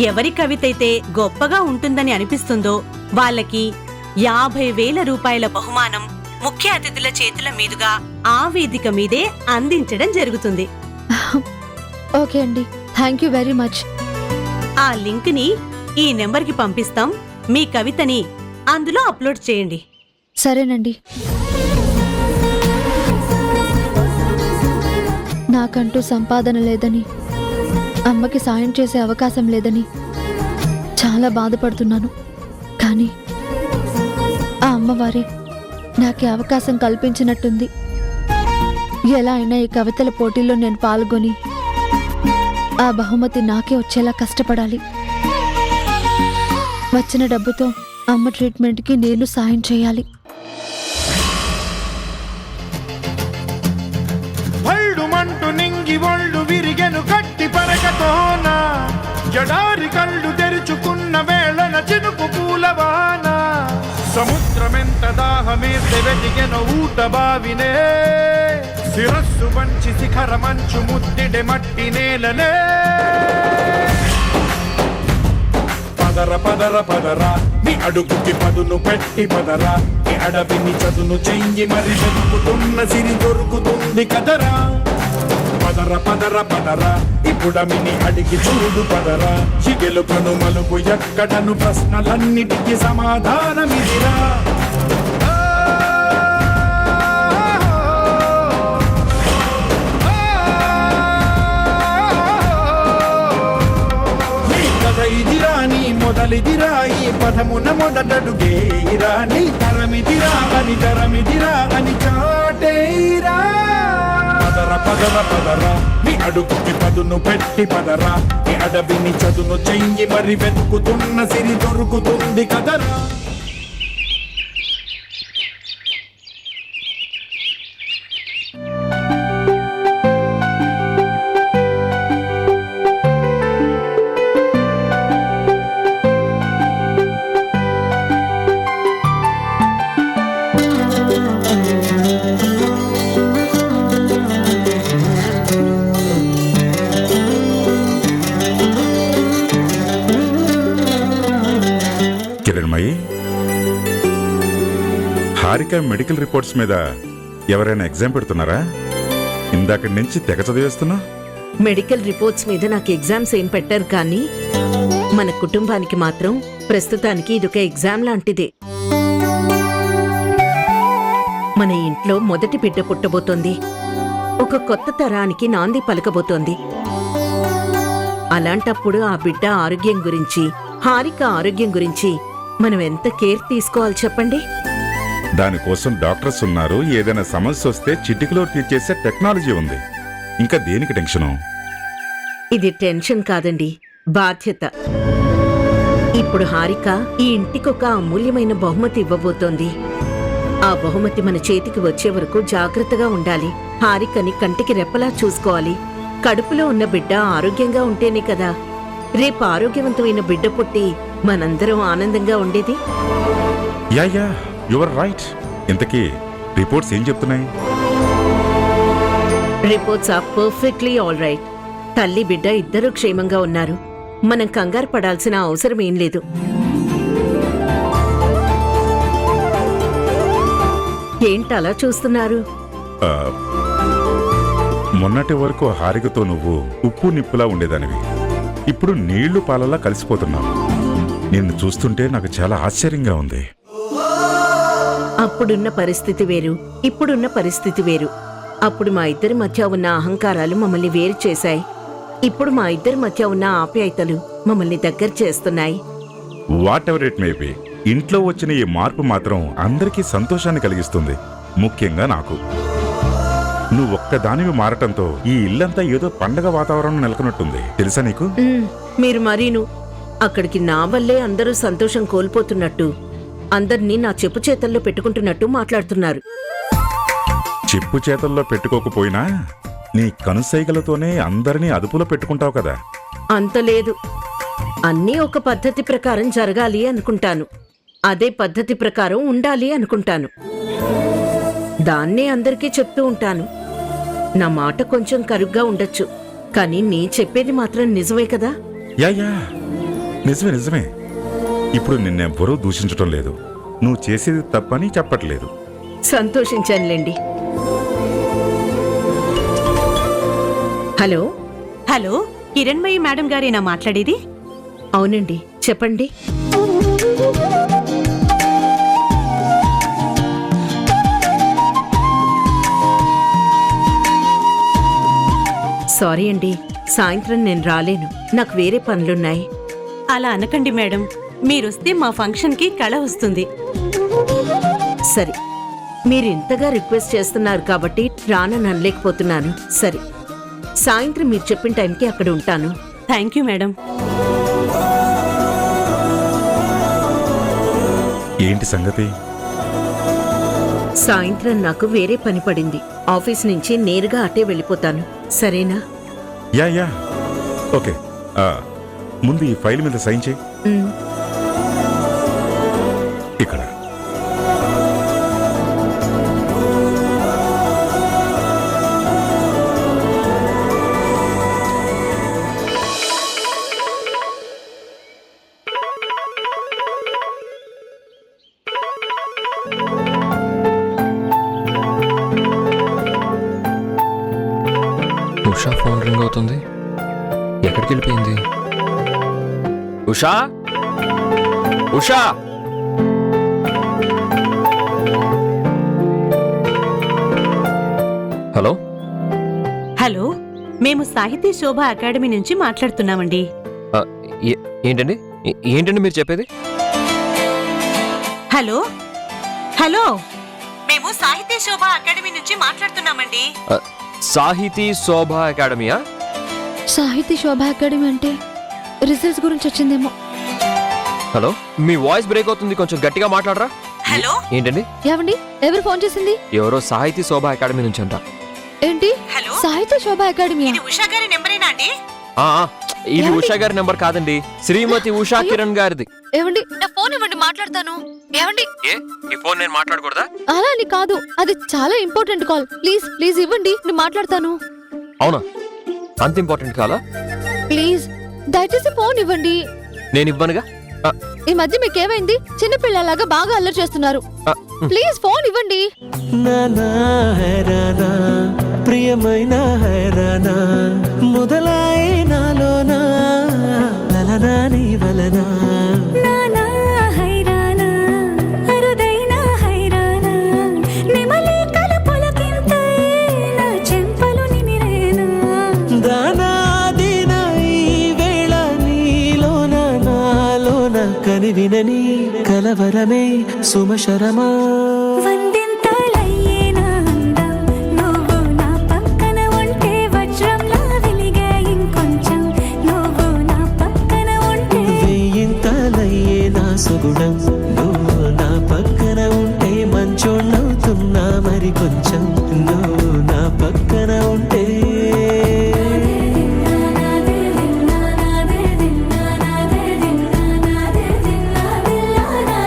ఎవరి కవితైతే గొప్పగా ఉంటుందని అనిపిస్తుందో వాళ్ళకి 50,000 రూపాయల బహుమానం ముఖ్య అతిథుల చేతుల మీదుగా ఆ వేదిక మీదే అందించడం జరుగుతుంది. ఓకే అండి, థ్యాంక్ యూ వెరీ మచ్. ఆ లింక్ ని ఈ నెంబర్కి పంపిస్తాం. మీ కవితని అందులో అప్లోడ్ చేయండి. సరేనండి. నాకంటూ సంపాదన లేదని, అమ్మకి సాయం చేసే అవకాశం లేదని చాలా బాధపడుతున్నాను. కానీ ఆ అమ్మవారే నాకు అవకాశం కల్పించినట్టుంది. ఎలా అయినా ఈ కవితల పోటీల్లో నేను పాల్గొని ఆ బహుమతి నాకే వచ్చేలా కష్టపడాలి. వచ్చిన డబ్బుతో అమ్మ ట్రీట్మెంట్కి నేను సాయం చేయాలి. మంటు నింగి ఒళ్ళు విరిగెను కట్టి పరకతోన జడారి కళ్ళు తెరుచుకున్న వేళన చినుకు పూలవాన సముద్రమెంత దాహమేస్తే వెతికెను ఊట బావినే శిరస్సు వంచి శిఖర మంచు ముద్దిడె మట్టి నేలనే పదర పదర పదరా నీ అడుగుకి పదును పెట్టి పదరా నీ అడవిని చదును చెయ్యి మరి వెతుకుతున్న సిరి దొరుకుతుంది కదరా పదర పదర పదరా ఇప్పుడమిని అడిగి చూడు పదరా చిగెలుకను మలుపు ఎక్కడను ప్రశ్నలన్నిటికీ సమాధానమిదిరా మొదలిదిరా ఈ పదమున మొదటడుగేయిరా నీ తరమిదిరా అని చాటేయిరా పదర పదర పదరా నీ అడుగుకి పదును పెట్టి పదరా నీ అడవిని చదును చెయ్యి మరి వెతుకుతున్న సిరి దొరుకుతుంది కదరా. హారిక మెడికల్ రిపోర్ట్స్ మీద ఎవరైనా ఎగ్జామ్ పెడుతున్నారా? ఇందాక నుంచి తెగ చదివేస్తున్నా. మెడికల్ రిపోర్ట్స్ మీద నాకు ఎగ్జామ్స్ ఏం పెట్టారు, కానీ మన కుటుంబానికి మాత్రం ప్రస్తుతానికి ఇదొక ఎగ్జామ్ లాంటిదే. మన ఇంట్లో మొదటి బిడ్డ పుట్టబోతోంది. ఒక కొత్త తరానికి నాంది పలకబోతోంది. అలాంటప్పుడు ఆ బిడ్డ ఆరోగ్యం గురించి, హారిక ఆరోగ్యం గురించి మనం ఎంత కేర్ తీసుకోవాలి చెప్పండి. దానికోసం డాక్టర్స్ ఉన్నారు. ఏదైనా సమస్య వస్తే చిటికలో ట్రీట్ చేసే టెక్నాలజీ ఉంది. ఇంకా దేనికి టెన్షను? ఇది టెన్షన్ కాదండి, బాధ్యత. ఇప్పుడు హారిక ఈ ఇంటికొక అమూల్యమైన బహుమతి ఇవ్వబోతోంది. ఆ బహుమతి మన చేతికి వచ్చే వరకు జాగ్రత్తగా ఉండాలి. హారికని కంటికి రెప్పలా చూసుకోవాలి. కడుపులో ఉన్న బిడ్డ ఆరోగ్యంగా ఉంటేనే కదా రేపు ఆరోగ్యవంతమైన బిడ్డ పుట్టి మనందరం ఆనందంగా ఉండేది. Yeah your right. ఇంతకీ రిపోర్ట్స్ ఏం చెప్తున్నాయి? Reports are perfectly all right. తల్లి బిడ్డ ఇద్దరూ క్షేమంగా ఉన్నారు. మనం కంగారు పడాల్సిన అవసరం ఏం లేదు. ఏంటలా చూస్తున్నారు? మొన్నటి వరకు హారికతో నువ్వు ఉప్పు నిప్పులా ఉండేదానివి. ఇప్పుడు నీళ్లు పాలలా కలిసిపోతున్నావు. నిన్ను చూస్తుంటే నాకు చాలా ఆశ్చర్యంగా ఉంది. అప్పుడున్న పరిస్థితి వేరు, ఇప్పుడున్న పరిస్థితి వేరు. అప్పుడు మా ఇద్దరి మధ్య ఉన్న అహంకారాలు మమ్మల్ని వేరు చేశాయి. ఇప్పుడు మా ఇద్దరి మధ్య ఉన్న ఆప్యాయతలు మమ్మల్ని దగ్గర చేస్తున్నాయి. What ever it may be, ఇంట్లో వచ్చిన ఈ మార్పు మాత్రం అందరికీ సంతోషాన్ని కలిగిస్తుంది. ముఖ్యంగా నాకు. నువ్వొక్కదానివి మారటంతో ఈ ఇల్లంతా ఏదో పండగ వాతావరణం నెలకొన్నట్టుంది. తెలుసా నీకు? మీరు మరీను అక్కడికి నా వల్లే అందరూ సంతోషం కోల్పోతున్నట్టు, అందర్నీ నా చెప్పు చేతల్లో పెట్టుకుంటున్నట్టు మాట్లాడుతున్నారు. చెప్పు చేతల్లో పెట్టుకోకపోయినా నీ కనుసైగలతోనే అందరినీ అదుపులో పెట్టుకుంటావు కదా. అంత లేదు. అన్నీ ఒక పద్ధతి ప్రకారం జరగాలి అనుకుంటాను. అదే పద్ధతి ప్రకారం ఉండాలి అనుకుంటాను. దాన్నే అందరికీ చెప్తూ ఉంటాను. నా మాట కొంచెం కరుగ్గా ఉండొచ్చు, కానీ నీ చెప్పేది మాత్రం నిజమే కదా. యా నిజమే నిజమే. ఇప్పుడు నిన్నెవ్వరూ దూషించటం లేదు. నువ్వు చేసేది తప్పని చెప్పట్లేదు. సంతోషించానులేండి. హలో హలో, కిరణ్మయి మేడం గారేనా మాట్లాడేది? అవునండి, చెప్పండి. సారీ అండి, సాయంత్రం నేను రాలేను. నాకు వేరే పనులున్నాయి. అలా అనకండి మేడం, మీరొస్తే మా ఫంక్షన్కి కళ వస్తుంది. సరే, మీరు ఇంతగా రిక్వెస్ట్ చేస్తున్నారు కాబట్టి రానని అనలేకపోతున్నాను. సరే, సాయంత్రం మీరు చెప్పిన టైంకి అక్కడ ఉంటాను. Thank you madam. ఏంటి సంగతి? సాయంత్రం నాకు వేరే పని పడింది. ఆఫీస్ నుంచి నేరుగా అటే వెళ్ళిపోతాను. సరేనా? Yeah yeah okay. ముందు ఈ ఫైల్ మీద సైన్ చేయి. ఉమ్. ఇక్కడ. ఉషా ఫోన్ రింగ్ అవుతుంది. ఎక్కడికి వెళ్ళిపోయింది? ఉషా, ఉషా, హలో. హలో, మేము సాహితీ శోభ అకాడమీ నుంచి మాట్లాడుతున్నామండి. ఏంటండి ఏంటండి మీరు చెప్పేది? హలో హలో, మేము సాహితీ శోభ అకాడమీ నుంచి మాట్లాడుతున్నామండి. సాహితీ శోభ అకాడమీయా? సాహితీ శోభ అకాడమీ అంటే రిజల్ట్స్ గురించి వచ్చిందేమో. హలో, మీ వాయిస్ బ్రేక్ అవుతుంది, కొంచెం గట్టిగా మాట్లాడరా. హలో, ఏంటండి? ఏమండి, ఎవరు ఫోన్ చేసింది? ఎవరో సాహితీ శోభ అకాడమీ నుంచి అంట. ఏంటి? హలో, సాహితీ శోభ అకాడమీ? ఇది ఉషా గారి నెంబరేనా అండి? ఇది ఏమండి? ఉషా గారి నెంబర్ కాదండి, శ్రీమతి ఉషా కిరణ్ గారిది. ఏమండి, నా ఫోన్ ఇవ్వండి, మాట్లాడతాను. ఏమండి, ఏ ఈ ఫోన్ నేను మాట్లాడకూడదా? అలా అని కాదు, అది చాలా ఇంపార్టెంట్ కాల్. ప్లీజ్ ప్లీజ్ ఇవ్వండి, నేను మాట్లాడతాను. అవునా, అంత ఇంపార్టెంట్ కాలా? ప్లీజ్ దయచేసి ఫోన్ ఇవ్వండి. నేను ఇవ్వనుగా. ఈ మధ్య మీకేమైంది? చిన్నపిల్లలాగా బాగా అల్లరి చేస్తున్నారు. ప్లీజ్ ఫోన్ ఇవ్వండి. నానా హైరానా ప్రియమైన హైరానా మొదలాయి నాలోనా లలనా నీ వలనా నానా హైరానా అరుదైన హైరానా నెమలి కలపులకింతై నా చెంపలు నిమిరేనా దానాదిన ఈ వేళ నీలోన నాలోన కనివినని కలవరమే సుమశరమా వందింతలయ్యేనా అందం నువ్వు నా పక్కన ఉంటే వజ్రంలా వెలిగే ఇంకొంచెం నువ్వు నా పక్కన ఉంటే వేయింతలయ్యే నా సుగుణం నువ్వు నా పక్కన ఉంటే మంచోళ్ళవుతున్నా మరి కొంచెం